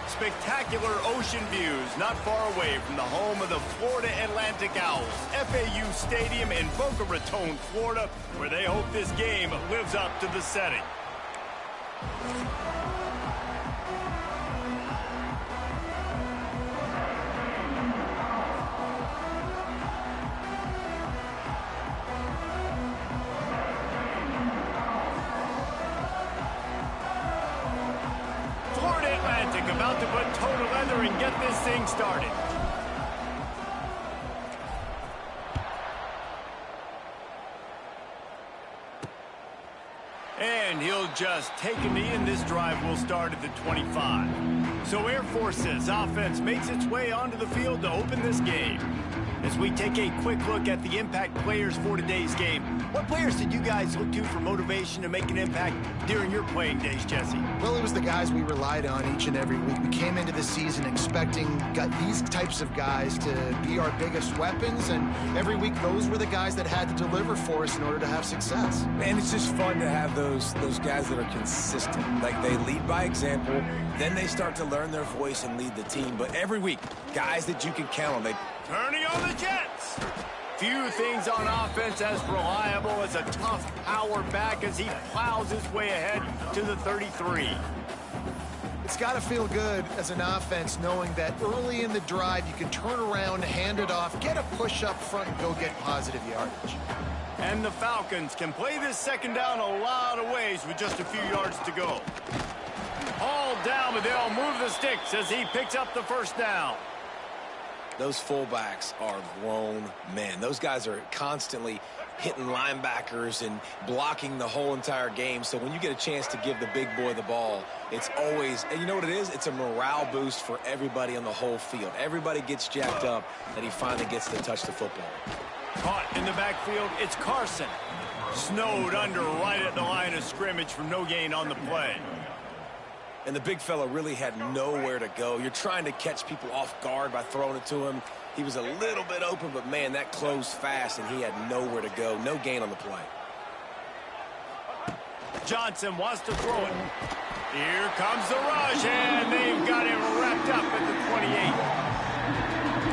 Spectacular ocean views not far away from the home of the Florida Atlantic Owls, FAU Stadium in Boca Raton, Florida, where they hope this game lives up to the setting. About to put toe to leather and get this thing started. And he'll just take a knee, and this drive will start at the 25. So Air Force's offense makes its way onto the field to open this game. As we take a quick look at the impact players for today's game, what players did you guys look to for motivation to make an impact during your playing days, Jesse? Well, it was the guys we relied on each and every week. We came into the season expecting these types of guys to be our biggest weapons, and every week those were the guys that had to deliver for us in order to have success. Man, it's just fun to have those guys that are consistent. Like, they lead by example, then they start to learn their voice and lead the team. But every week, guys that you can count on. Turning on the Jets. Few things on offense as reliable as a tough power back as he plows his way ahead to the 33. It's got to feel good as an offense knowing that early in the drive you can turn around, hand it off, get a push up front, and go get positive yardage. And the Falcons can play this second down a lot of ways with just a few yards to go. All down, but they'll move the sticks as he picks up the first down. Those fullbacks are grown men. Those guys are constantly hitting linebackers and blocking the whole entire game. So when you get a chance to give the big boy the ball, it's always, and you know what it is? It's a morale boost for everybody on the whole field. Everybody gets jacked up that he finally gets to touch the football. Caught in the backfield, it's Carson. Snowed under right at the line of scrimmage for no gain on the play. And the big fella really had nowhere to go. You're trying to catch people off guard by throwing it to him. He was a little bit open, but, man, that closed fast, and he had nowhere to go. No gain on the play. Johnson wants to throw it. Here comes the rush, and they've got him wrapped up at the 28.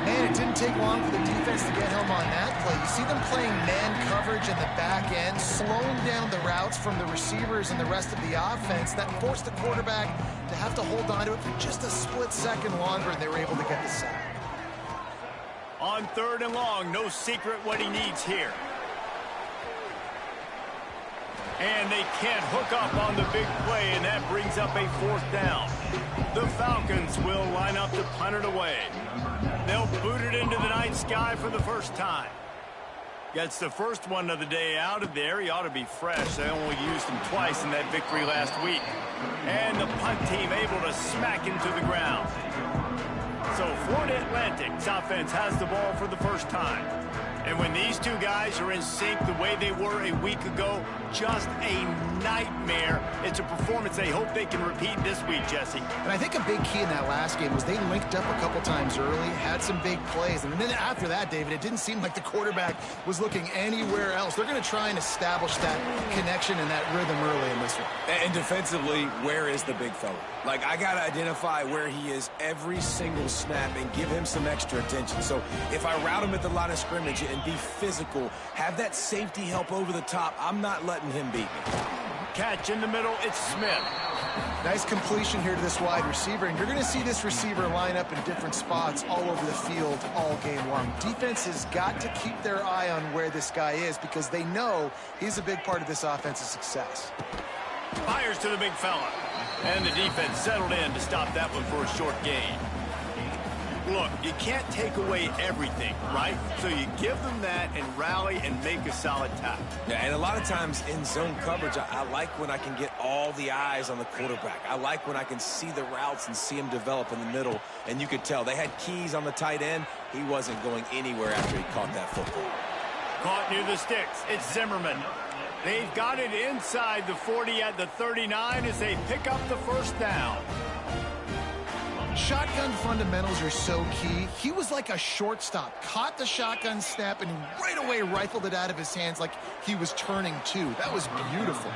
Man, it didn't take long for the defense to get home on that play. You see them playing man coverage in the back end, slowing down the routes from the receivers and the rest of the offense. That forced the quarterback to have to hold on to it for just a split second longer, and they were able to get the sack. On 3rd and long, no secret what he needs here. And they can't hook up on the big play, and that brings up a 4th down. The Falcons will line up to punt it away. They'll boot it into the night sky for the first time. Gets the first one of the day out of there. He ought to be fresh. They only used him twice in that victory last week. And the punt team able to smack him to the ground. So Florida Atlantic's offense has the ball for the first time. And when these two guys are in sync the way they were a week ago, just a nightmare. It's a performance they hope they can repeat this week, Jesse. And I think a big key in that last game was they linked up a couple times early, had some big plays. And then after that, David, it didn't seem like the quarterback was looking anywhere else. They're going to try and establish that connection and that rhythm early in this one. And defensively, where is the big fella? Like, I got to identify where he is every single snap and give him some extra attention. So if I route him at the line of scrimmage and be physical, have that safety help over the top, I'm not letting him beat me. Catch in the middle, it's Smith. Nice completion here to this wide receiver, and you're going to see this receiver line up in different spots all over the field all game long. Defense has got to keep their eye on where this guy is because they know he's a big part of this offense's success. Fires to the big fella. And the defense settled in to stop that one for a short gain. Look, you can't take away everything, right? So you give them that and rally and make a solid tackle. Yeah, and a lot of times in zone coverage, I like when I can get all the eyes on the quarterback. I like when I can see the routes and see him develop in the middle. And you could tell they had keys on the tight end. He wasn't going anywhere after he caught that football. Caught near the sticks. It's Zimmerman. They've got it inside the 40 at the 39 as they pick up the first down. shotgun fundamentals are so key. He was like a shortstop, caught the shotgun snap, and right away rifled it out of his hands like he was turning two. That was beautiful.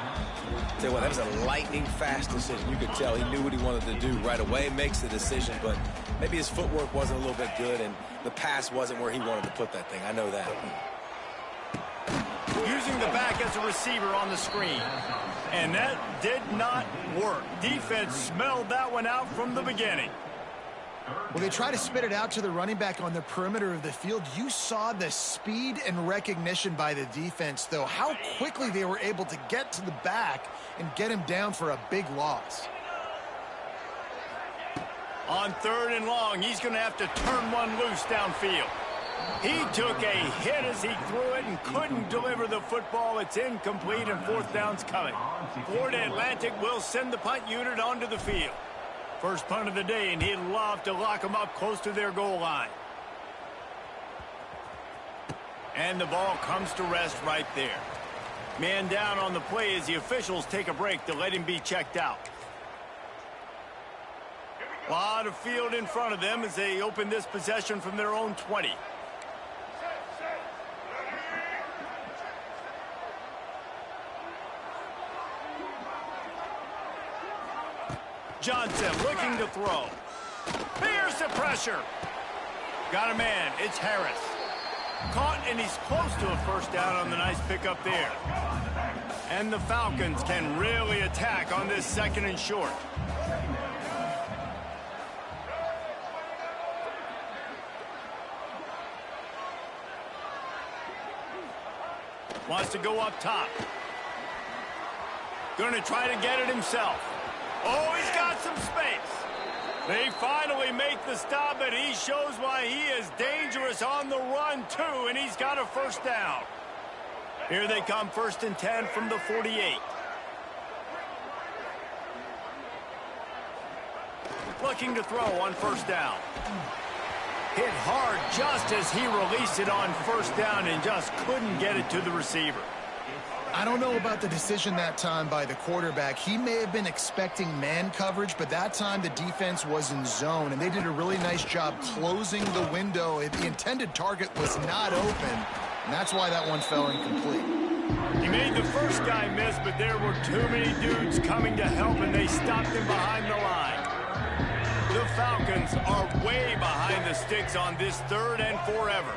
Tell you what, that was a lightning-fast decision. You could tell he knew what he wanted to do right away, makes the decision, but maybe his footwork wasn't a little bit good, and the pass wasn't where he wanted to put that thing. I know that. Using the back as a receiver on the screen. And that did not work. Defense smelled that one out from the beginning. Well, they try to spit it out to the running back on the perimeter of the field. You saw the speed and recognition by the defense, though, how quickly they were able to get to the back and get him down for a big loss. On 3rd and long, he's going to have to turn one loose downfield. He took a hit as he threw it and couldn't deliver the football. It's incomplete, and 4th down's coming. Florida Atlantic will send the punt unit onto the field. First punt of the day, and he'd love to lock them up close to their goal line. And the ball comes to rest right there. Man down on the play as the officials take a break to let him be checked out. A lot of field in front of them as they open this possession from their own 20. Johnson looking to throw. Here's the pressure. Got a man. It's Harris. Caught, and he's close to a first down on the nice pickup there. And the Falcons can really attack on this 2nd and short. Wants to go up top. Going to try to get it himself. Oh, he's got some space. They finally make the stop, but he shows why he is dangerous on the run, too, and he's got a first down. Here they come, 1st and 10 from the 48. Looking to throw on 1st down. Hit hard just as he released it on 1st down and just couldn't get it to the receiver. I don't know about the decision that time by the quarterback. He may have been expecting man coverage, but that time the defense was in zone, and they did a really nice job closing the window. The intended target was not open, and that's why that one fell incomplete. He made the first guy miss, but there were too many dudes coming to help, and they stopped him behind the line. The Falcons are way behind the sticks on this 3rd and forever.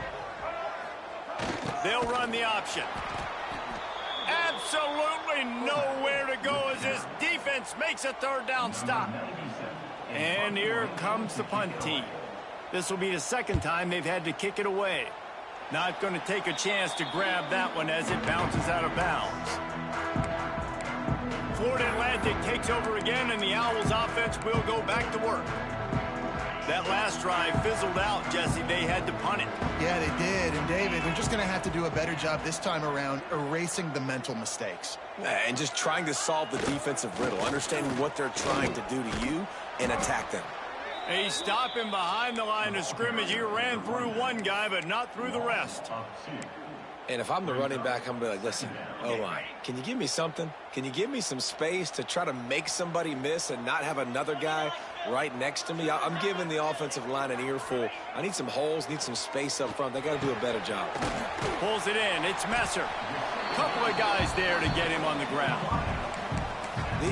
They'll run the option. Absolutely nowhere to go as this defense makes a 3rd down stop. And here comes the punt team. This will be the 2nd time they've had to kick it away. Not going to take a chance to grab that one as it bounces out of bounds. Florida Atlantic takes over again, and the Owls offense will go back to work. That last drive fizzled out, Jesse. They had to punt it. Yeah, they did. And, David, they're just going to have to do a better job this time around erasing the mental mistakes. And just trying to solve the defensive riddle, understanding what they're trying to do to you and attack them. They stop him behind the line of scrimmage. He ran through one guy, but not through the rest. And if I'm the running back, I'm going to be like, listen, O-line, can you give me something? Can you give me some space to try to make somebody miss and not have another guy right next to me? I'm giving the offensive line an earful. I need some holes, need some space up front. They got to do a better job. Pulls it in. It's Messer. Couple of guys there to get him on the ground.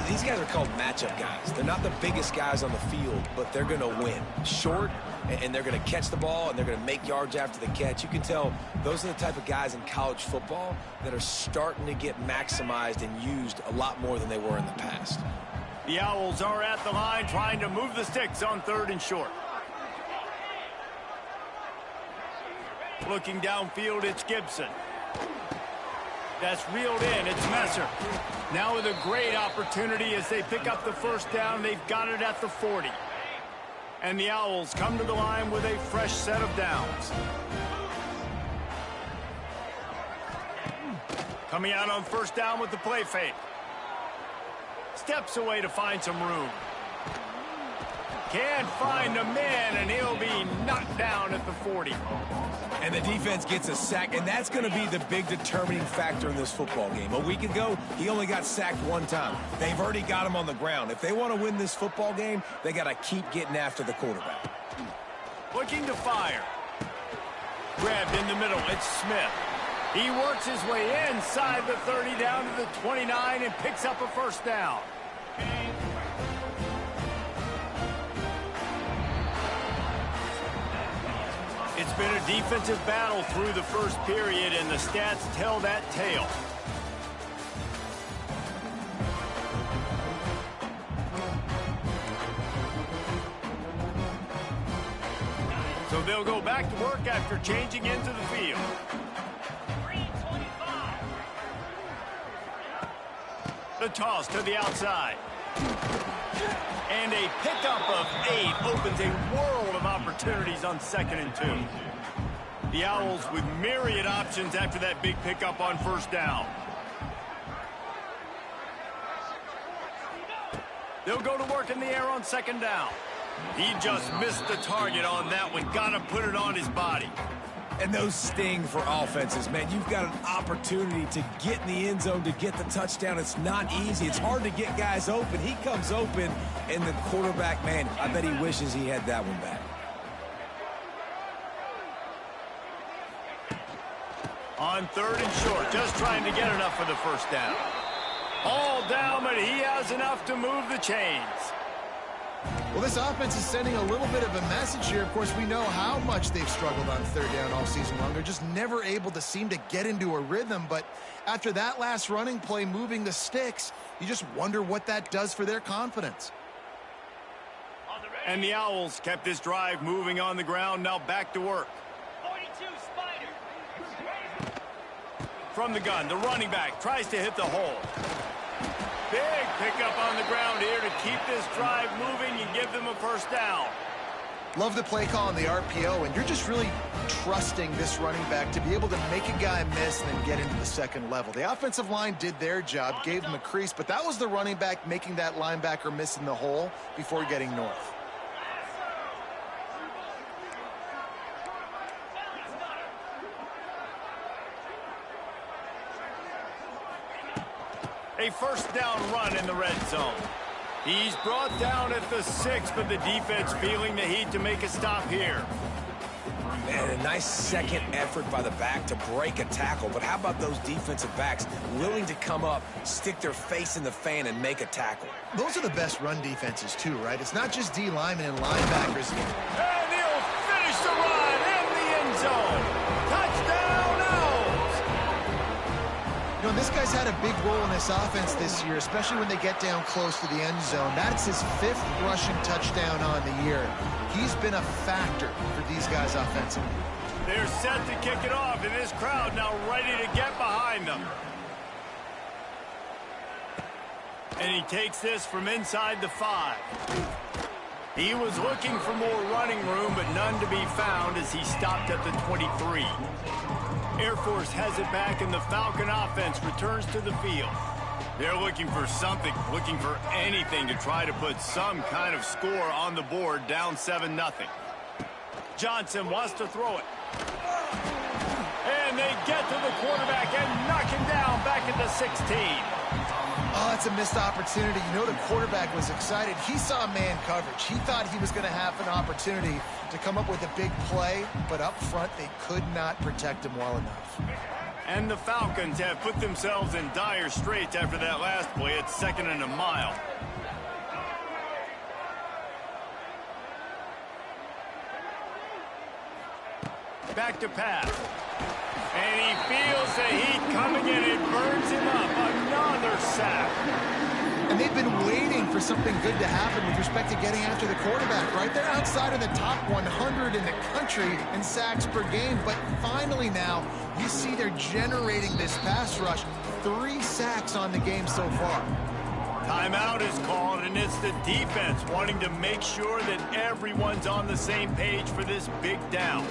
These guys are called matchup guys. They're not the biggest guys on the field, but they're going to win. Short, and they're going to catch the ball, and they're going to make yards after the catch. You can tell those are the type of guys in college football that are starting to get maximized and used a lot more than they were in the past. The Owls are at the line trying to move the sticks on 3rd and short. Looking downfield, it's Gibson. That's reeled in. It's Messer. Now with a great opportunity as they pick up the first down. They've got it at the 40. And the Owls come to the line with a fresh set of downs. Coming out on 1st down with the play fake. Steps away to find some room. Can't find a man, and he'll be knocked down at the 40. And the defense gets a sack, and that's going to be the big determining factor in this football game. A week ago, he only got sacked one time. They've already got him on the ground. If they want to win this football game, they got to keep getting after the quarterback. Looking to fire. Grabbed in the middle. It's Smith. He works his way inside the 30 down to the 29 and picks up a first down. It's been a defensive battle through the first period, and the stats tell that tale. So they'll go back to work after changing into the field. The toss to the outside. And a pickup of 8 opens a world of opportunities on 2nd and 2. The Owls with myriad options after that big pickup on first down. They'll go to work in the air on 2nd down. He just missed the target on that one. Got to put it on his body. And those sting for offenses, man. You've got an opportunity to get in the end zone, to get the touchdown. It's not easy. It's hard to get guys open. He comes open, and the quarterback, man, I bet he wishes he had that one back. On 3rd and short, just trying to get enough for the first down. All down, but he has enough to move the chains. Well, this offense is sending a little bit of a message here. Of course, we know how much they've struggled on 3rd down all season long. They're just never able to seem to get into a rhythm. But after that last running play, moving the sticks, you just wonder what that does for their confidence. And the Owls kept this drive moving on the ground. Now back to work. 42 Spider. From the gun, the running back tries to hit the hole. Big pickup on the ground here to keep this drive moving and give them a first down. Love the play call on the RPO, and you're just really trusting this running back to be able to make a guy miss and then get into the second level. The offensive line did their job, gave him a crease, but that was the running back making that linebacker miss in the hole before getting north. A first down run in the red zone. He's brought down at the 6, but the defense feeling the heat to make a stop here. And a nice second effort by the back to break a tackle. But how about those defensive backs willing to come up, stick their face in the fan, and make a tackle? Those are the best run defenses, too, right? It's not just D linemen and linebackers. And he'll finish the run in the end zone. Touchdown, Owls! You know, this guy's had a big role in this offense this year, especially when they get down close to the end zone. That's his 5th rushing touchdown on the year. He's been a factor for these guys offensively. They're set to kick it off, and this crowd now ready to get behind them. And he takes this from inside the 5. He was looking for more running room, but none to be found as he stopped at the 23. Air Force has it back, and the Falcon offense returns to the field. They're looking for something, looking for anything to try to put some kind of score on the board, down 7-0. Johnson wants to throw it. And they get to the quarterback and knock him down back at the 16. Oh, that's a missed opportunity. You know, the quarterback was excited. He saw man coverage. He thought he was going to have an opportunity to come up with a big play, but up front, they could not protect him well enough. And the Falcons have put themselves in dire straits after that last play at 2nd and a mile. Back to pass. And he feels the heat coming in. It burns him up. Another sack. And they've been waiting for something good to happen with respect to getting after the quarterback, right? They're outside of the top 100 in the country in sacks per game. But finally now, you see they're generating this pass rush. 3 sacks on the game so far. Timeout is called, and it's the defense wanting to make sure that everyone's on the same page for this big down.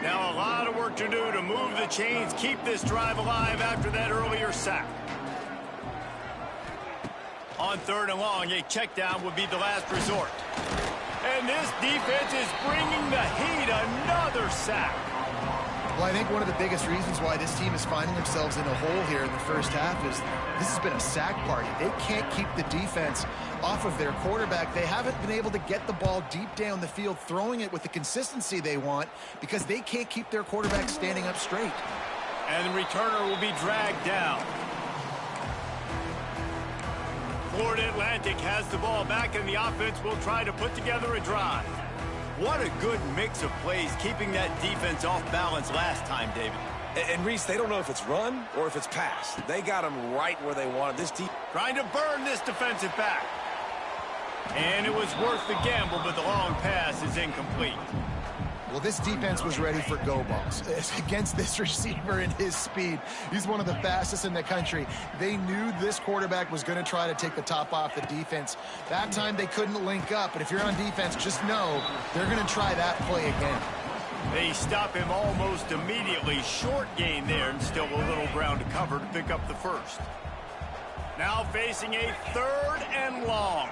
Now a lot of work to do to move the chains, keep this drive alive after that earlier sack. On 3rd and long, a check down would be the last resort. And this defense is bringing the heat. Another sack. Well, I think one of the biggest reasons why this team is finding themselves in a hole here in the first half is this has been a sack party. They can't keep the defense off of their quarterback. They haven't been able to get the ball deep down the field, throwing it with the consistency they want because they can't keep their quarterback standing up straight. And the returner will be dragged down. Florida Atlantic has the ball back, and the offense will try to put together a drive. What a good mix of plays, keeping that defense off balance last time, David. And Reese, they don't know if it's run or if it's pass. They got them right where they wanted. This deep trying to burn this defensive back. And it was worth the gamble, but the long pass is incomplete. Well, this defense was ready for go balls against this receiver and his speed. He's one of the fastest in the country. They knew this quarterback was going to try to take the top off the defense. That time they couldn't link up, but if you're on defense, just know they're going to try that play again. They stop him almost immediately. Short gain there, and still a little ground to cover to pick up the first. Now facing a 3rd and long.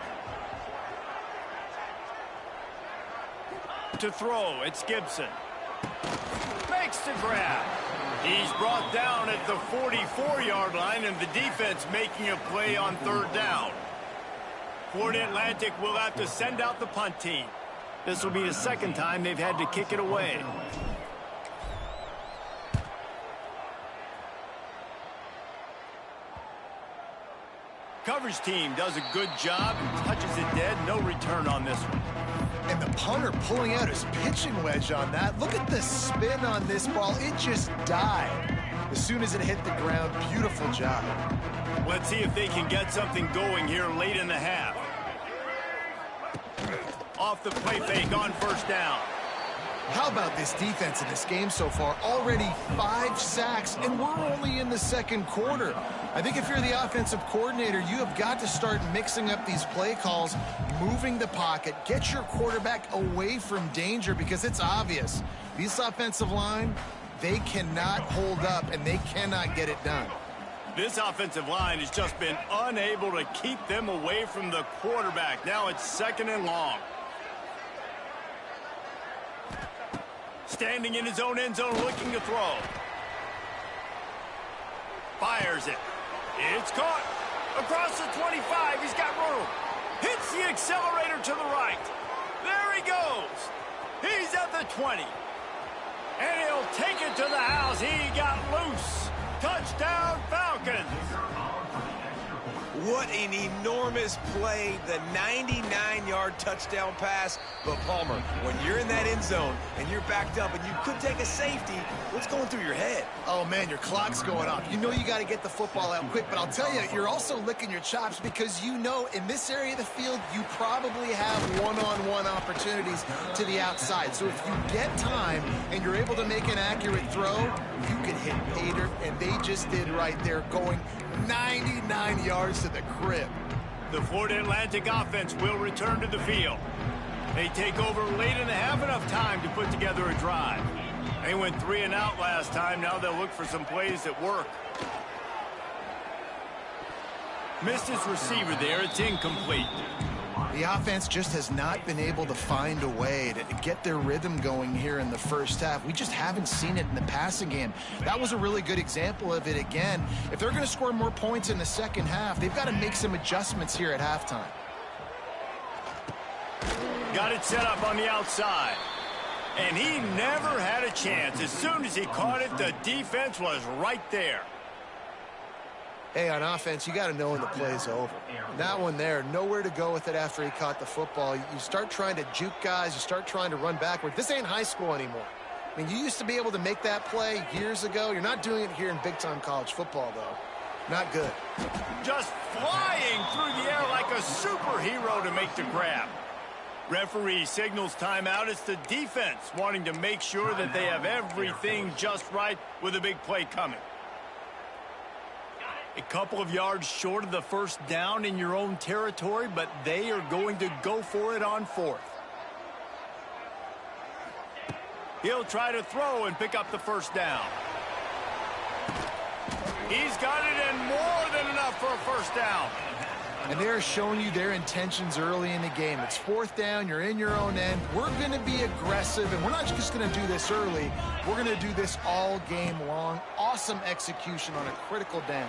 To throw, it's Gibson. Makes the grab. He's brought down at the 44-yard line, and the defense making a play on 3rd down. Florida Atlantic will have to send out the punt team. This will be the 2nd time they've had to kick it away. Coverage team does a good job and touches it dead. No return on this one. And the punter pulling out his pitching wedge on that. Look at the spin on this ball. It just died as soon as it hit the ground. Beautiful job. Let's see if they can get something going here late in the half. Off the play fake on 1st down. How about this defense in this game so far? Already 5 sacks, and we're only in the 2nd quarter. I think if you're the offensive coordinator, you have got to start mixing up these play calls, moving the pocket, get your quarterback away from danger, because it's obvious. This offensive line, they cannot hold up, and they cannot get it done. This offensive line has just been unable to keep them away from the quarterback. Now it's 2nd and long. Standing in his own end zone, looking to throw. Fires it. It's caught. Across the 25, he's got room. Hits the accelerator to the right. There he goes. He's at the 20. And he'll take it to the house. He got loose. Touchdown, Falcons. What an enormous play, the 99-yard touchdown pass. But Palmer, when you're in that end zone and you're backed up and you could take a safety, what's going through your head? Oh, man, your clock's going off. You know you got to get the football out quick, but I'll tell you, you're also licking your chops because you know in this area of the field, you probably have one-on-one opportunities to the outside. So if you get time and you're able to make an accurate throw, you can hit pay dirt, and they just did right there, going 99 yards to the crib. The Florida Atlantic offense will return to the field. They take over late in the half, enough time to put together a drive. They went 3 and out last time. Now they'll look for some plays that work. Missed his receiver there. It's incomplete. The offense just has not been able to find a way to get their rhythm going here in the first half. We just haven't seen it in the passing game. That was a really good example of it again. If they're going to score more points in the second half, they've got to make some adjustments here at halftime. Got it set up on the outside. And he never had a chance. As soon as he caught it, the defense was right there. Hey, on offense, you got to know when the play's over. That one there, nowhere to go with it after he caught the football. You start trying to juke guys. You start trying to run backward. This ain't high school anymore. I mean, you used to be able to make that play years ago. You're not doing it here in big-time college football, though. Not good. Just flying through the air like a superhero to make the grab. Referee signals timeout. It's the defense wanting to make sure that they have everything just right with a big play coming. A couple of yards short of the first down in your own territory, but they are going to go for it on 4th. He'll try to throw and pick up the first down. He's got it, and more than enough for a first down. And they're showing you their intentions early in the game. It's fourth down, you're in your own end. We're going to be aggressive, and we're not just going to do this early. We're going to do this all game long. Awesome execution on a critical down.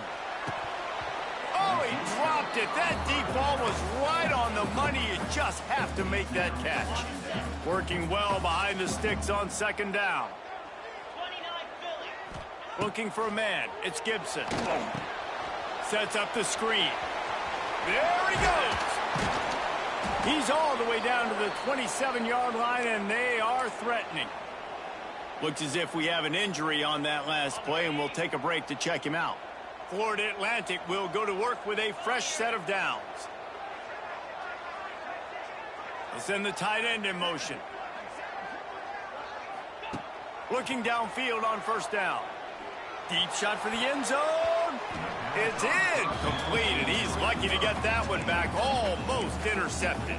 Oh, he dropped it. That deep ball was right on the money. You just have to make that catch. Working well behind the sticks on second down. 29 Philly. Looking for a man. It's Gibson. Sets up the screen. There he goes. He's all the way down to the 27-yard line, and they are threatening. Looks as if we have an injury on that last play, and we'll take a break to check him out. Florida Atlantic will go to work with a fresh set of downs. They'll send the tight end in motion. Looking downfield on first down. Deep shot for the end zone. It's in. Complete, and he's lucky to get that one back. Almost intercepted.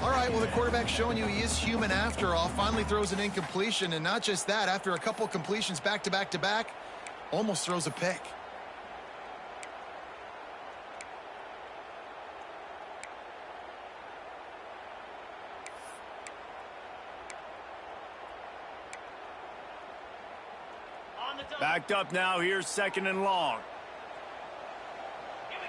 All right, well, the quarterback's showing you he is human after all. Finally throws an incompletion, and not just that, after a couple completions back to back to back, almost throws a pick. Backed up now. Here's second and long. Here we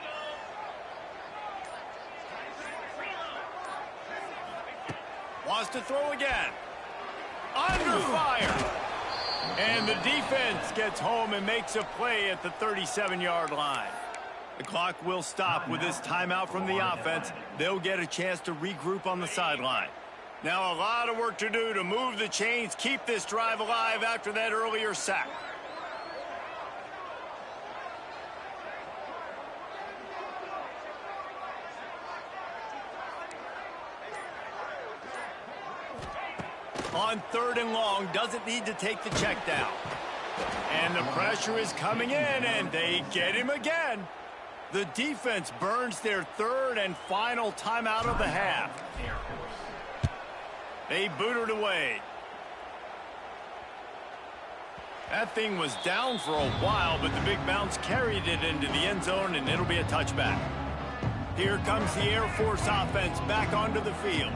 go. Wants to throw again. Under fire. And the defense gets home and makes a play at the 37-yard line. The clock will stop with this timeout from the offense. They'll get a chance to regroup on the sideline. Now a lot of work to do to move the chains, keep this drive alive after that earlier sack. On third and long, doesn't need to take the check down. And the pressure is coming in, and they get him again. The defense burns their third and final timeout of the half. They boot it away. That thing was down for a while, but the big bounce carried it into the end zone, and it'll be a touchback. Here comes the Air Force offense back onto the field.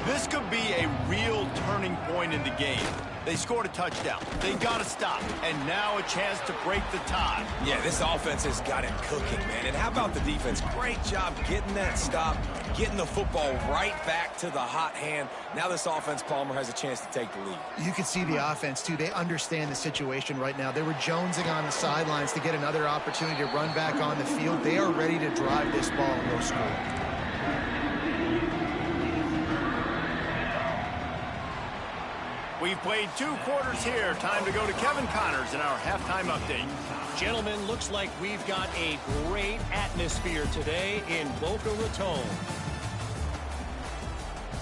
This could be a real turning point in the game. They scored a touchdown. They got to stop. And now a chance to break the tie. Yeah, this offense has got it cooking, man. And how about the defense? Great job getting that stop, getting the football right back to the hot hand. Now this offense, Palmer, has a chance to take the lead. You can see the offense, too. They understand the situation right now. They were jonesing on the sidelines to get another opportunity to run back on the field. They are ready to drive this ball and go score. We've played 2 quarters here. Time to go to Kevin Connors in our halftime update. Gentlemen, looks like we've got a great atmosphere today in Boca Raton.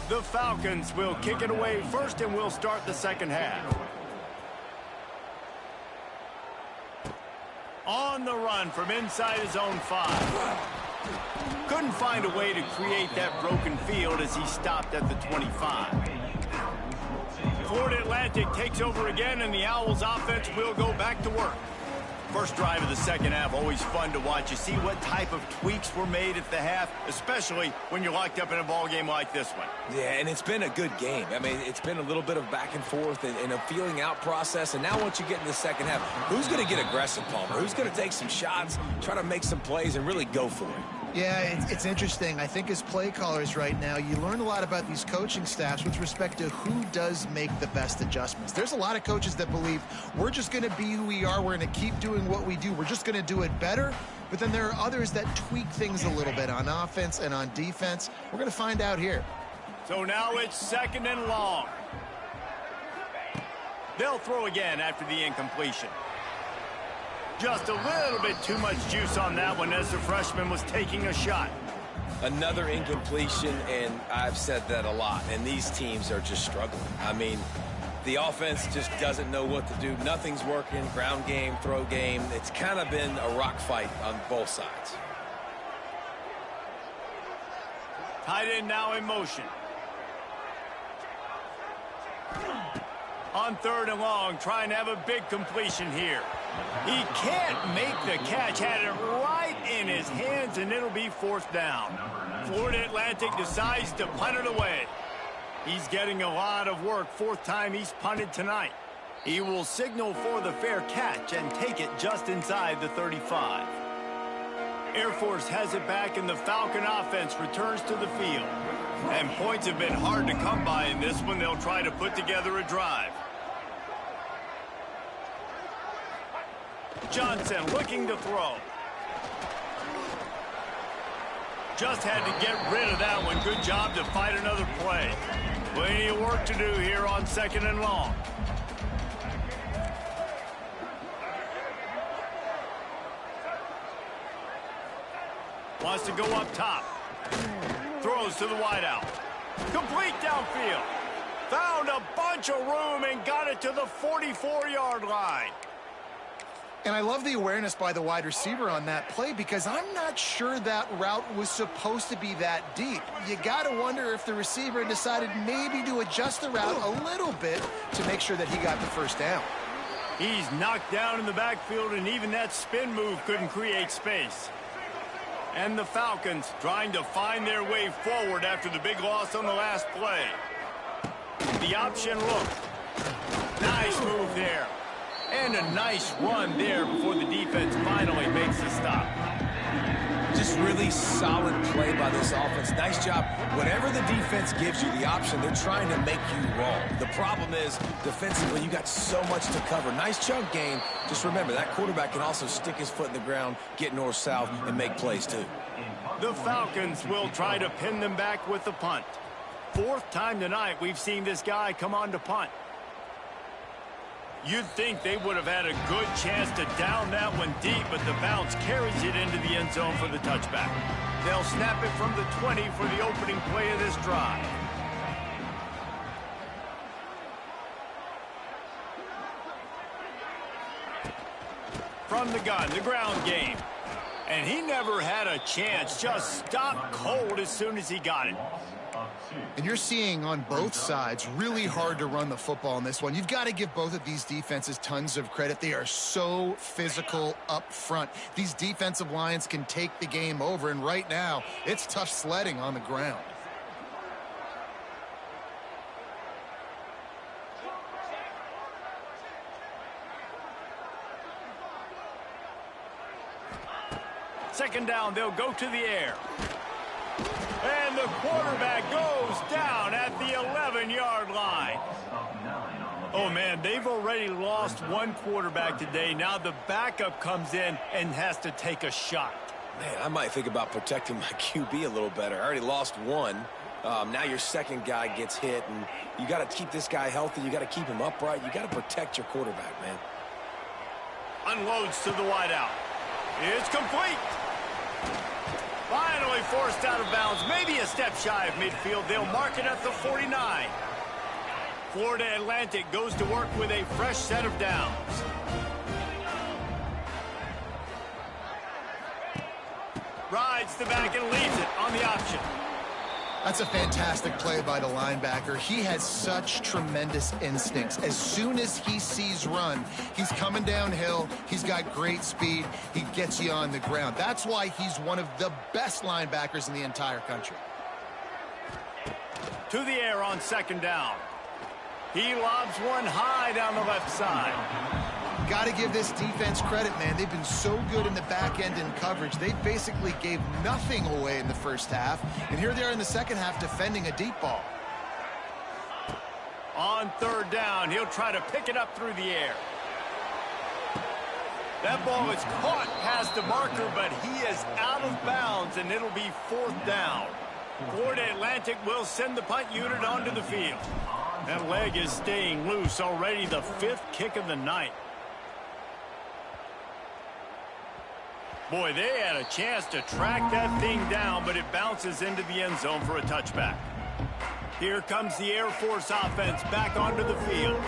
The Falcons will kick it away first, and we'll start the second half. On the run from inside his own 5. Couldn't find a way to create that broken field as he stopped at the 25. Florida Atlantic takes over again, and the Owls offense will go back to work. First drive of the second half, always fun to watch. You see what type of tweaks were made at the half, especially when you're locked up in a ball game like this one. Yeah, and it's been a good game. I mean, it's been a little bit of back and forth and a feeling out process. And now once you get in the second half, who's going to get aggressive, Palmer? Who's going to take some shots, try to make some plays, and really go for it? Yeah, it's interesting. I think as play callers right now, you learn a lot about these coaching staffs with respect to who does make the best adjustments. There's a lot of coaches that believe we're just going to be who we are. We're going to keep doing what we do. We're just going to do it better. But then there are others that tweak things a little bit on offense and on defense. We're going to find out here. So now it's second and long. They'll throw again after the incompletion. Just a little bit too much juice on that one as the freshman was taking a shot. Another incompletion, and I've said that a lot, and these teams are just struggling. I mean, the offense just doesn't know what to do. Nothing's working. Ground game, throw game. It's kind of been a rock fight on both sides. Tight end now in motion. On third and long, trying to have a big completion here. He can't make the catch. Had it right in in his hands, and it'll be fourth down. Florida Atlantic decides to punt it away. He's getting a lot of work. Fourth time he's punted tonight. He will signal for the fair catch and take it just inside the 35. Air Force has it back, and the Falcon offense returns to the field. And points have been hard to come by in this one. They'll try to put together a drive. Johnson looking to throw. Just had to get rid of that one. Good job to fight another play. Plenty of work to do here on 2nd and long. Wants to go up top. Throws to the wideout. Complete downfield. Found a bunch of room and got it to the 44-yard line. And I love the awareness by the wide receiver on that play, because I'm not sure that route was supposed to be that deep. You got to wonder if the receiver decided maybe to adjust the route a little bit to make sure that he got the first down. He's knocked down in the backfield, and even that spin move couldn't create space. And the Falcons trying to find their way forward after the big loss on the last play. The option look. Nice move there. And a nice run there before the defense finally makes the stop. Just really solid play by this offense. Nice job. Whatever the defense gives you the option, they're trying to make you roll. The problem is, defensively, you got so much to cover. Nice chunk game. Just remember, that quarterback can also stick his foot in the ground, get north-south, and make plays too. The Falcons will try to pin them back with the punt. Fourth time tonight we've seen this guy come on to punt. You'd think they would have had a good chance to down that one deep, but the bounce carries it into the end zone for the touchback. They'll snap it from the 20 for the opening play of this drive. From the gun, the ground game. And he never had a chance, just stopped cold as soon as he got it. And you're seeing on both sides really hard to run the football in this one. You've got to give both of these defenses tons of credit. They are so physical up front. These defensive lines can take the game over, and right now it's tough sledding on the ground. Second down, they'll go to the air. And the quarterback goes down at the 11-yard line. Oh, man, they've already lost one quarterback today. Now the backup comes in and has to take a shot. Man, I might think about protecting my QB a little better. I already lost one. Now your second guy gets hit, and you got to keep this guy healthy. You got to keep him upright. You got to protect your quarterback, man. Unloads to the wideout. It's complete. Finally forced out of bounds. Maybe a step shy of midfield. They'll mark it at the 49. Florida Atlantic goes to work with a fresh set of downs. Rides the back and leaves it on the option. That's a fantastic play by the linebacker. He has such tremendous instincts. As soon as he sees run, he's coming downhill. He's got great speed. He gets you on the ground. That's why he's one of the best linebackers in the entire country. To the air on second down. He lobs one high down the left side. Got to give this defense credit, man. They've been so good in the back end in coverage. They basically gave nothing away in the first half. And here they are in the second half defending a deep ball. On third down, he'll try to pick it up through the air. That ball is caught past the marker, but he is out of bounds, and it'll be fourth down. Florida Atlantic will send the punt unit onto the field. That leg is staying loose, already the fifth kick of the night. Boy, they had a chance to track that thing down, but it bounces into the end zone for a touchback. Here comes the Air Force offense back onto the field.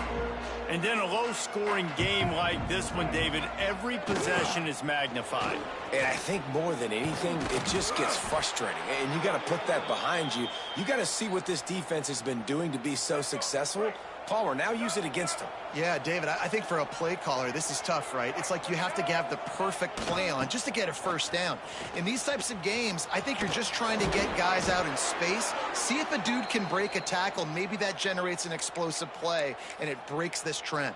And in a low-scoring game like this one, David, every possession is magnified. And I think more than anything, it just gets frustrating. And you got to put that behind you. You got to see what this defense has been doing to be so successful. Palmer, now use it against him. Yeah, David, I think for a play caller, this is tough, right? It's like you have to have the perfect play on just to get a first down. In these types of games, I think you're just trying to get guys out in space, see if a dude can break a tackle. Maybe that generates an explosive play, and it breaks this trend.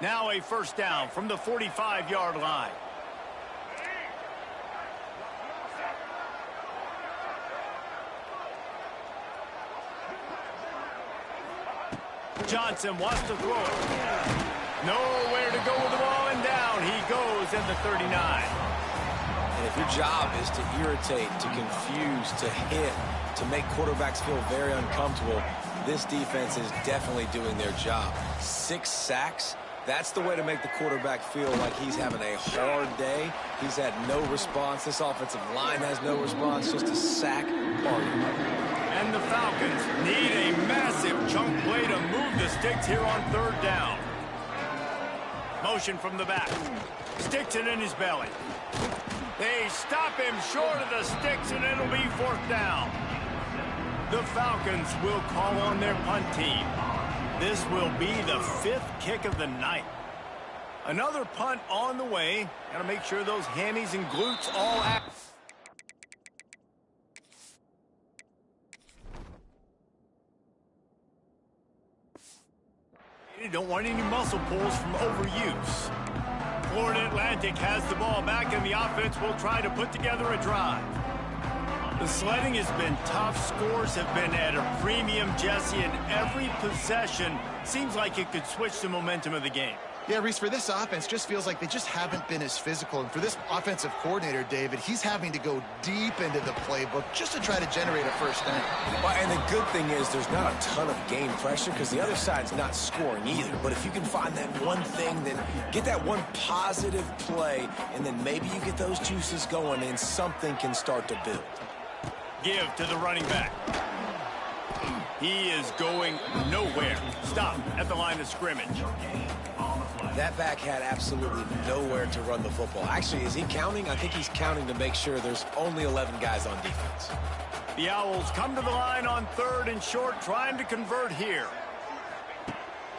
Now a first down from the 45-yard line. Johnson wants to throw it. Nowhere to go with the ball, and down he goes at the 39. And if your job is to irritate, to confuse, to hit, to make quarterbacks feel very uncomfortable, this defense is definitely doing their job. 6 sacks. That's the way to make the quarterback feel like he's having a hard day. He's had no response. This offensive line has no response, just a sack party. And the Falcons need a massive chunk play to move the sticks here on 3rd down. Motion from the back. Sticks it in his belly. They stop him short of the sticks, and it'll be 4th down. The Falcons will call on their punt team. This will be the 5th kick of the night. Another punt on the way. Got to make sure those hammies and glutes all act. You don't want any muscle pulls from overuse. Florida Atlantic has the ball back, and the offense will try to put together a drive. The sledding has been tough. Scores have been at a premium, Jesse, and every possession seems like it could switch the momentum of the game. Yeah, Reese, for this offense, just feels like they just haven't been as physical. And for this offensive coordinator, David, he's having to go deep into the playbook just to try to generate a first down. Well, and the good thing is there's not a ton of game pressure because the other side's not scoring either. But if you can find that one thing, then get that one positive play, and then maybe you get those juices going and something can start to build. Give to the running back. He is going nowhere. Stop at the line of scrimmage. That back had absolutely nowhere to run the football. Actually, is he counting? I think he's counting to make sure there's only 11 guys on defense. The Owls come to the line on 3rd and short, trying to convert here.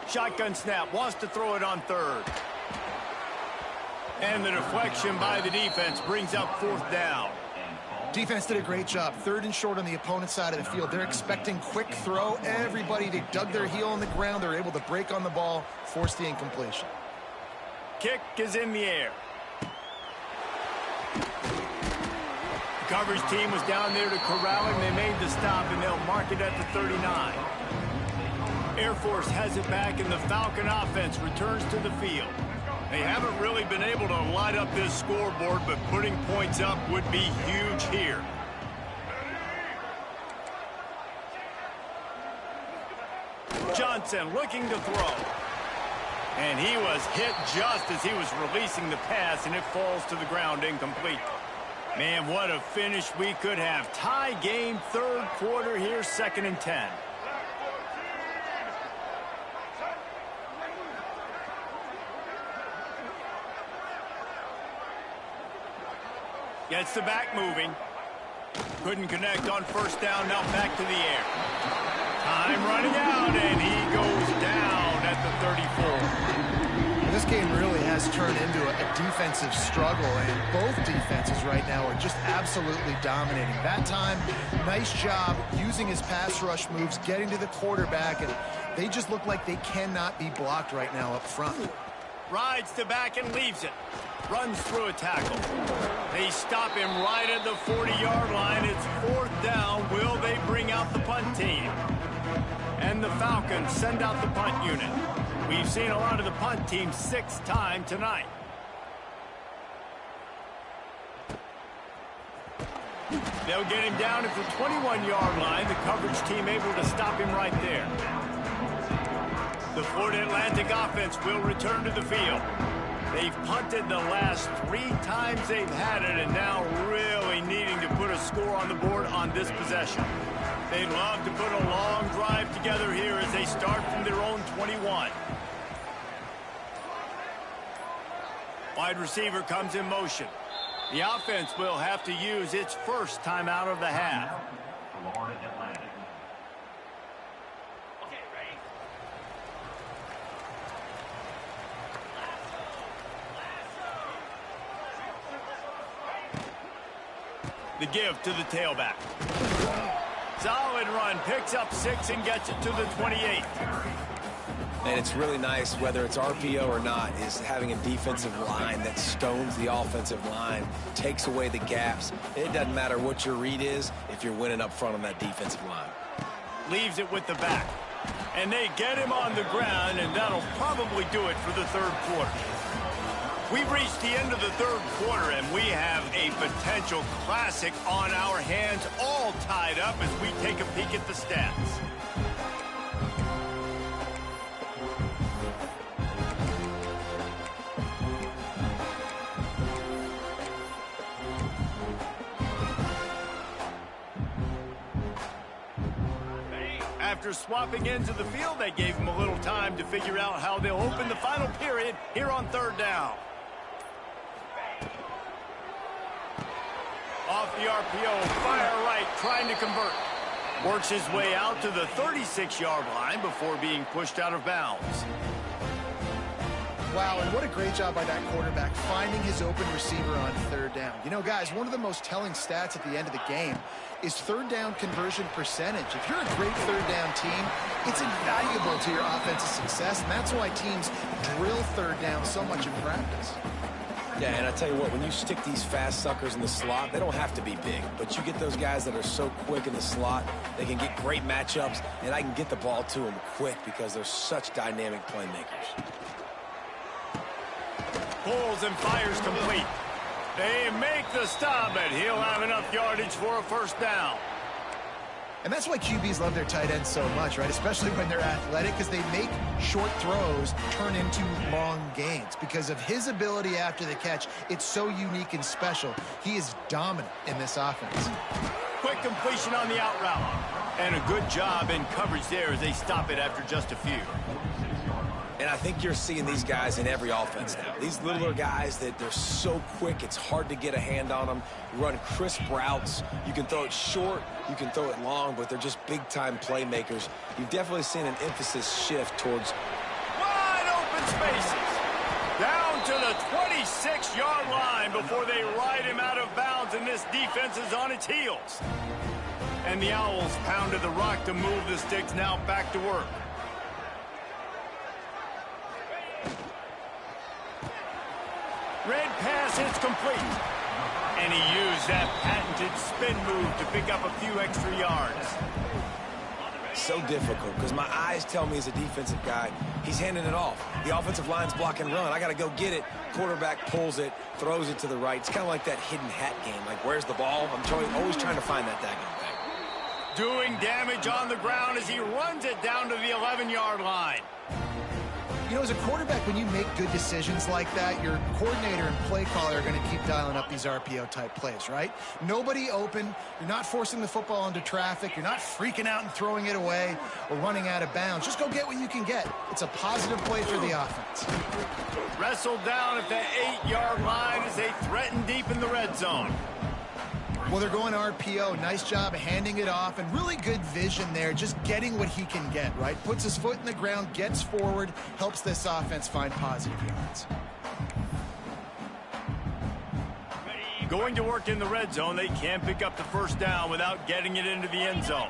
Shotgun snap, wants to throw it on 3rd. And the deflection by the defense brings up 4th down. Defense did a great job. 3rd and short on the opponent's side of the field. They're expecting quick throw. Everybody, they dug their heel on the ground. They're able to break on the ball, force the incompletion. Kick is in the air. The coverage team was down there to corral him. They made the stop, and they'll mark it at the 39. Air Force has it back, and the Falcon offense returns to the field. They haven't really been able to light up this scoreboard, but putting points up would be huge here. Johnson looking to throw. And he was hit just as he was releasing the pass, and it falls to the ground incomplete. Man, what a finish we could have. Tie game, 3rd quarter here, 2nd and 10. Gets the back moving. Couldn't connect on 1st down, now back to the air. Time running out, and he goes down at the 34. This game really has turned into a defensive struggle, and both defenses right now are just absolutely dominating. That time, nice job using his pass rush moves, getting to the quarterback, and they just look like they cannot be blocked right now up front. Rides to back and leaves it. Runs through a tackle. They stop him right at the 40-yard line. It's 4th down. Will they bring out the punt team? And the Falcons send out the punt unit. We've seen a lot of the punt team 6 times tonight. They'll get him down at the 21-yard line. The coverage team able to stop him right there. The Florida Atlantic offense will return to the field. They've punted the last 3 times they've had it, and now really needing to put a score on the board on this possession. They'd love to put a long drive together here as they start from their own 21. Wide receiver comes in motion. The offense will have to use its first time out of the half. The give to the tailback. Solid run, picks up 6 and gets it to the 28. And it's really nice, whether it's RPO or not, is having a defensive line that stones the offensive line, takes away the gaps. It doesn't matter what your read is if you're winning up front on that defensive line. Leaves it with the back. And they get him on the ground, and that'll probably do it for the third quarter. We've reached the end of the third quarter, and we have a potential classic on our hands, all tied up as we take a peek at the stats. After swapping ends of the field, they gave him a little time to figure out how they'll open the final period here on third down. Off the RPO, fire right, trying to convert. Works his way out to the 36-yard line before being pushed out of bounds. Wow, and what a great job by that quarterback finding his open receiver on third down. You know, guys, one of the most telling stats at the end of the game is third down conversion percentage. If you're a great third down team, it's invaluable to your offensive success, and that's why teams drill third down so much in practice. Yeah, and I tell you what, when you stick these fast suckers in the slot, they don't have to be big, but you get those guys that are so quick in the slot, they can get great matchups, and I can get the ball to them quick because they're such dynamic playmakers. Pulls and fires complete. They make the stop, but he'll have enough yardage for a first down. And that's why QBs love their tight ends so much, right? Especially when they're athletic, because they make short throws turn into long gains. Because of his ability after the catch, it's so unique and special. He is dominant in this offense. Quick completion on the out route. And a good job in coverage there as they stop it after just a few. And I think you're seeing these guys in every offense now. These littler guys that they're so quick, it's hard to get a hand on them. Run crisp routes. You can throw it short, you can throw it long, but they're just big-time playmakers. You've definitely seen an emphasis shift towards wide open spaces. Down to the 26-yard line before they ride him out of bounds, and this defense is on its heels. And the Owls pounded the rock to move the sticks, now back to work. Red pass hits complete. And he used that patented spin move to pick up a few extra yards. so difficult because my eyes tell me as a defensive guy, he's handing it off. The offensive line's block and run. I got to go get it. Quarterback pulls it, throws it to the right. It's kind of like that hidden hat game. Like, where's the ball? I'm always trying to find that daggone thing. Doing damage on the ground as he runs it down to the 11-yard line. You know, as a quarterback, when you make good decisions like that, your coordinator and play caller are going to keep dialing up these RPO-type plays, right? Nobody open. You're not forcing the football into traffic. You're not freaking out and throwing it away or running out of bounds. Just go get what you can get. It's a positive play for the offense. Wrestled down at the 8-yard line as they threaten deep in the red zone. Well, they're going RPO. Nice job handing it off, and really good vision there, just getting what he can get, right? Puts his foot in the ground, gets forward, helps this offense find positive yards. Going to work in the red zone, they can't pick up the first down without getting it into the end zone.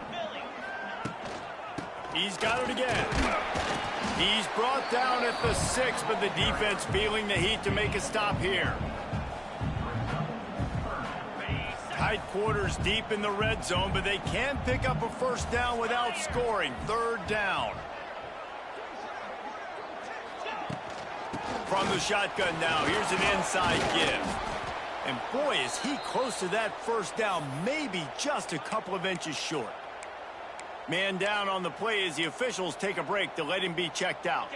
He's got it again. He's brought down at the 6, but the defense feeling the heat to make a stop here. Tight quarters deep in the red zone, but they can pick up a first down without scoring. Third down. From the shotgun now, here's an inside give. And boy, is he close to that first down, maybe just a couple of inches short. Man down on the play as the officials take a break to let him be checked out.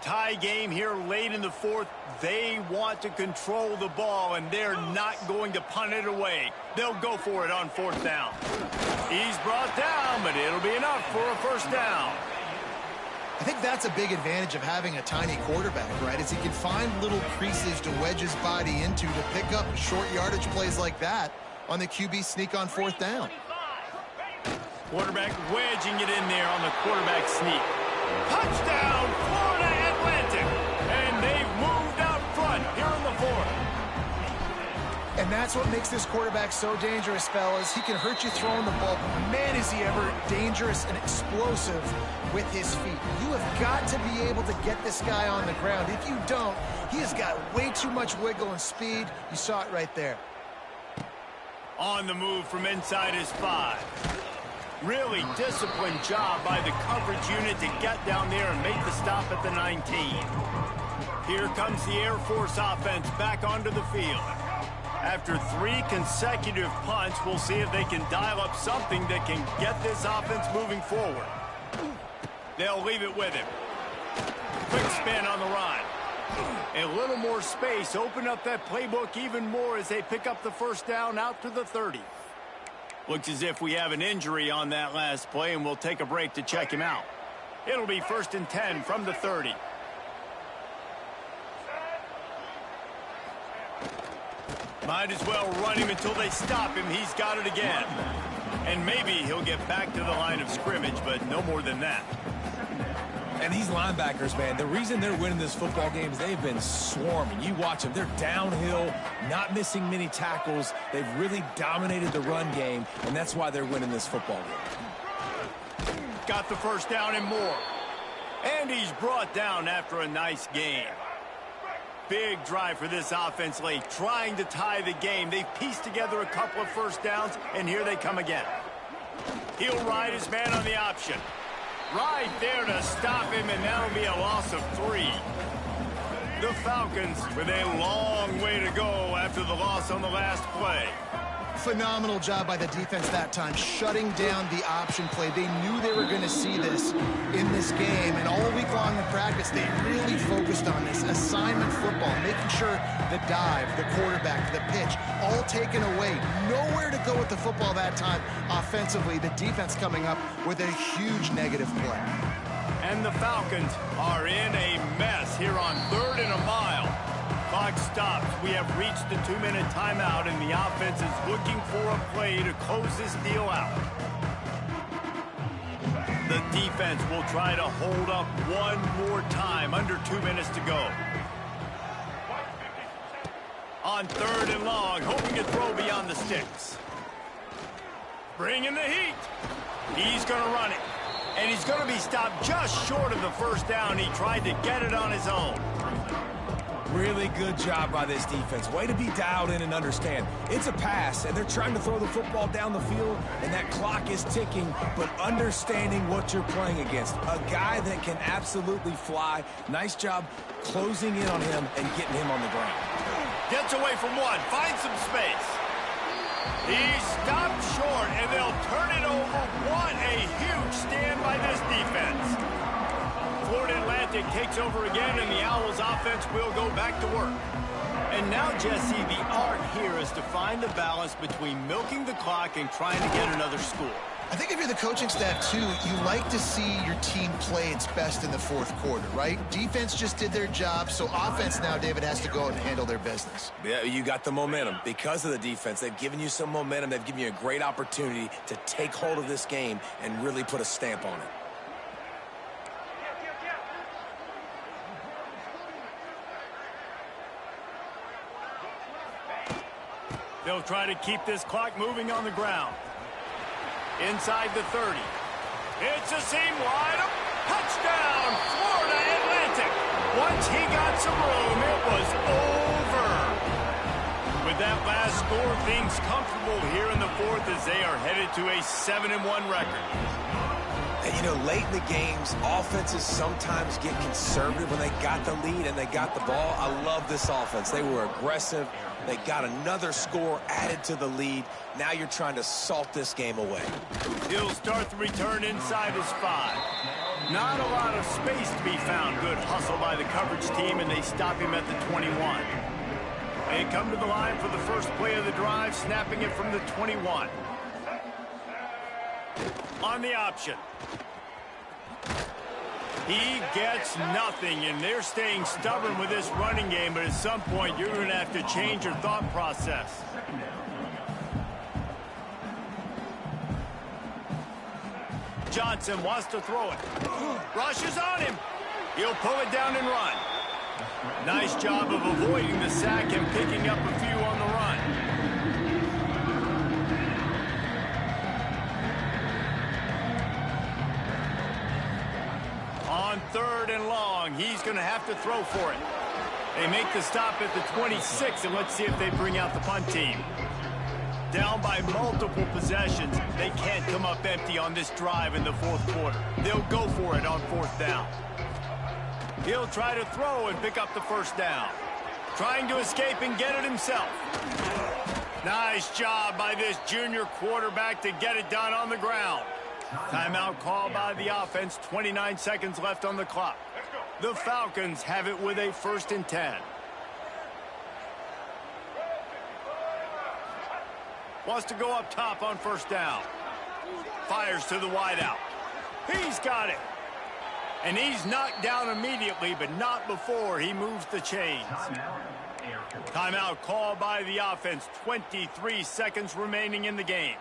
Tie game here late in the fourth. They want to control the ball, and they're not going to punt it away. They'll go for it on fourth down. He's brought down, but it'll be enough for a first down. I think that's a big advantage of having a tiny quarterback, right? Is he can find little creases to wedge his body into to pick up short yardage plays like that on the QB sneak on fourth down. Quarterback wedging it in there on the quarterback sneak. Touchdown, Florida Atlantic. And they've moved out front here in the fourth. And that's what makes this quarterback so dangerous, fellas. He can hurt you throwing the ball, but man, is he ever dangerous and explosive with his feet. You have got to be able to get this guy on the ground. If you don't, he has got way too much wiggle and speed. You saw it right there. On the move from inside his 5. Really disciplined job by the coverage unit to get down there and make the stop at the 19. Here comes the Air Force offense back onto the field. After 3 consecutive punts, we'll see if they can dial up something that can get this offense moving forward. They'll leave it with him. Quick spin on the run. A little more space. Open up that playbook even more as they pick up the first down out to the 30. Looks as if we have an injury on that last play, and we'll take a break to check him out. It'll be 1st and 10 from the 30. Might as well run him until they stop him. He's got it again. And maybe he'll get back to the line of scrimmage, but no more than that. And these linebackers, man, the reason they're winning this football game is they've been swarming. You watch them. They're downhill, not missing many tackles. They've really dominated the run game, and that's why they're winning this football game. Got the first down and more. And he's brought down after a nice game. Big drive for this offense late, trying to tie the game. They've pieced together a couple of first downs, and here they come again. He'll ride his man on the option. Right there to stop him, and that'll be a loss of 3. The Falcons with a long way to go after the loss on the last play. Phenomenal job by the defense that time, shutting down the option play. They knew they were going to see this in this game, and all week long in practice, they really focused on this assignment football, making sure the dive, the quarterback, the pitch, all taken away. Nowhere to go with the football that time offensively. The defense coming up with a huge negative play. And the Falcons are in a mess here on 3rd and a mile. Clock stops. We have reached the 2-minute timeout, and the offense is looking for a play to close this deal out. The defense will try to hold up one more time. Under 2 minutes to go. On 3rd and long, hoping to throw beyond the sticks. Bringing the heat. He's going to run it. And he's going to be stopped just short of the first down. He tried to get it on his own. Really good job by this defense. Way to be dialed in and understand. It's a pass, and they're trying to throw the football down the field, and that clock is ticking, but understanding what you're playing against. A guy that can absolutely fly. Nice job closing in on him and getting him on the ground. Gets away from one. Finds some space. He's stopped short, and they'll turn it over. What a huge stand by this defense. Florida Atlantic takes over again, and the Owls offense will go back to work. And now, Jesse, the art here is to find the balance between milking the clock and trying to get another score. I think if you're the coaching staff, too, you like to see your team play its best in the 4th quarter, right? Defense just did their job, so offense now, David, has to go out and handle their business. Yeah, you got the momentum. Because of the defense, they've given you some momentum. They've given you a great opportunity to take hold of this game and really put a stamp on it. They'll try to keep this clock moving on the ground. Inside the 30. It's a seam wide. Touchdown, Florida Atlantic. Once he got some room, it was over. With that last score, things comfortable here in the 4th as they are headed to a 7-1 record. And, you know, late in the games, offenses sometimes get conservative when they got the lead and they got the ball. I love this offense. They were aggressive. They got another score added to the lead. Now you're trying to salt this game away. He'll start the return inside his 5. Not a lot of space to be found. Good hustle by the coverage team, and they stop him at the 21. They come to the line for the first play of the drive, snapping it from the 21. On the option. He gets nothing, and they're staying stubborn with this running game, but at some point you're going to have to change your thought process. Johnson wants to throw it. Rushes on him. He'll pull it down and run. Nice job of avoiding the sack and picking up a few on the run. on 3rd and long. He's going to have to throw for it. They make the stop at the 26, and let's see if they bring out the punt team. Down by multiple possessions, they can't come up empty on this drive in the 4th quarter. They'll go for it on 4th down. He'll try to throw and pick up the 1st down. Trying to escape and get it himself. Nice job by this junior quarterback to get it done on the ground. Timeout called by the offense, 29 seconds left on the clock. The Falcons have it with a 1st and 10. Wants to go up top on 1st down. Fires to the wideout. He's got it. And he's knocked down immediately, but not before he moves the chains. Timeout called by the offense. 23 seconds remaining in the game.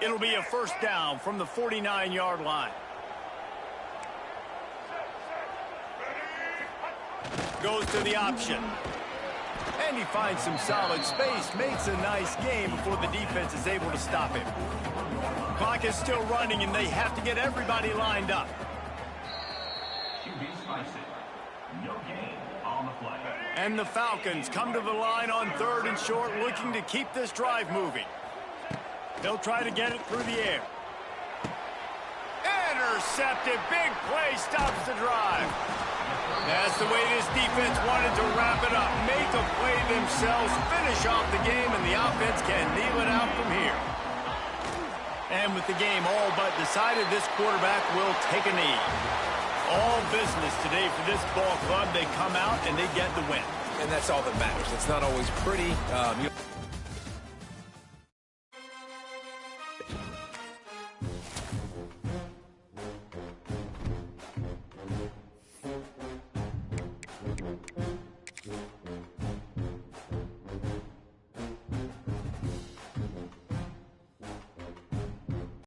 It'll be a 1st down from the 49-yard line. Goes to the option. And he finds some solid space, makes a nice game before the defense is able to stop him. Clock is still running, and they have to get everybody lined up. And the Falcons come to the line on 3rd and short, looking to keep this drive moving. They'll try to get it through the air. Intercepted. Big play stops the drive. That's the way this defense wanted to wrap it up. Make a play themselves, finish off the game, and the offense can kneel it out from here. And with the game all but decided, this quarterback will take a knee. All business today for this ball club. They come out and they get the win. And that's all that matters. It's not always pretty.